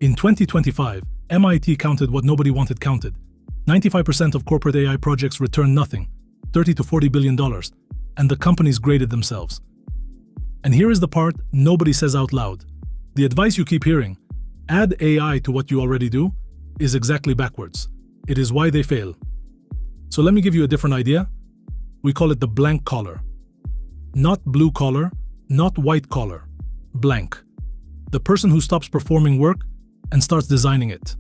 In 2025, MIT counted what nobody wanted counted. 95% of corporate AI projects return nothing, $30 to $40 billion, and the companies graded themselves. And here is the part nobody says out loud. The advice you keep hearing, add AI to what you already do, is exactly backwards. It is why they fail. So let me give you a different idea. We call it the blank collar. Not blue collar, not white collar. Blank. The person who stops performing work and starts designing it.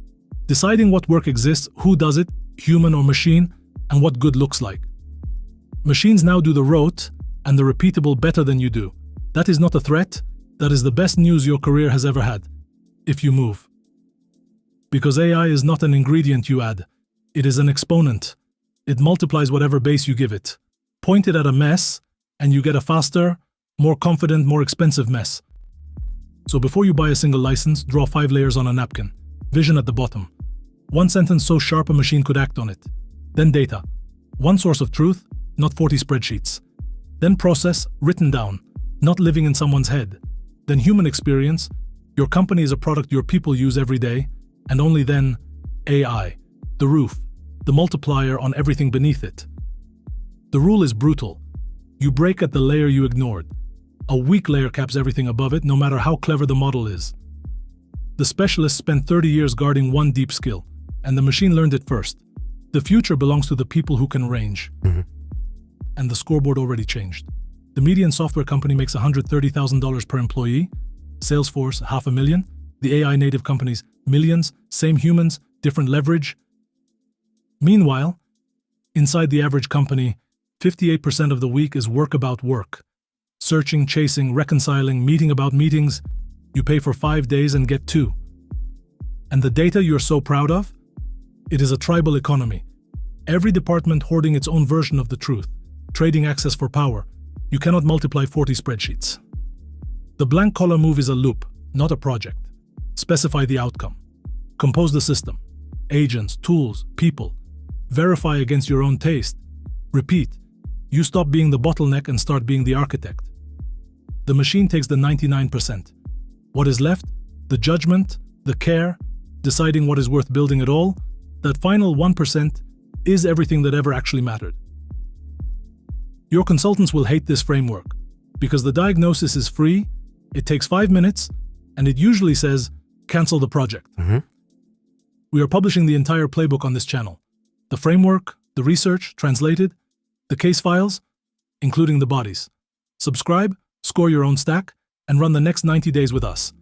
Deciding what work exists, who does it, human or machine, and what good looks like. Machines now do the rote and the repeatable better than you do. That is not a threat. That is the best news your career has ever had. If you move. Because AI is not an ingredient you add. It is an exponent. It multiplies whatever base you give it. Point it at a mess, and you get a faster, more confident, more expensive mess. So before you buy a single license, draw 5 layers on a napkin. Vision at the bottom. One sentence so sharp a machine could act on it. Then data. One source of truth, not 40 spreadsheets. Then process, written down, not living in someone's head. Then human experience. Your company is a product your people use every day. And only then, AI. The roof. The multiplier on everything beneath it. The rule is brutal. You break at the layer you ignored. A weak layer caps everything above it, no matter how clever the model is. The specialist spent 30 years guarding one deep skill, and the machine learned it first. The future belongs to the people who can range. And the scoreboard already changed. The median software company makes $130,000 per employee. Salesforce, $500,000. The AI native companies, millions. Same humans, different leverage. Meanwhile, inside the average company, 58% of the week is work about work. Searching, chasing, reconciling, meeting about meetings. You pay for 5 days and get 2. And the data you're so proud of? It is a tribal economy. Every department hoarding its own version of the truth, trading access for power. You cannot multiply 40 spreadsheets. The blank collar move is a loop, not a project. Specify the outcome. Compose the system. Agents, tools, people. Verify against your own taste. Repeat. You stop being the bottleneck and start being the architect. The machine takes the 99%. What is left? The judgment, the care, deciding what is worth building at all. That final 1% is everything that ever actually mattered. Your consultants will hate this framework because the diagnosis is free, it takes 5 minutes, and it usually says, cancel the project. We are publishing the entire playbook on this channel. The framework, the research, translated, the case files, including the bodies. Subscribe, score your own stack, and run the next 90 days with us.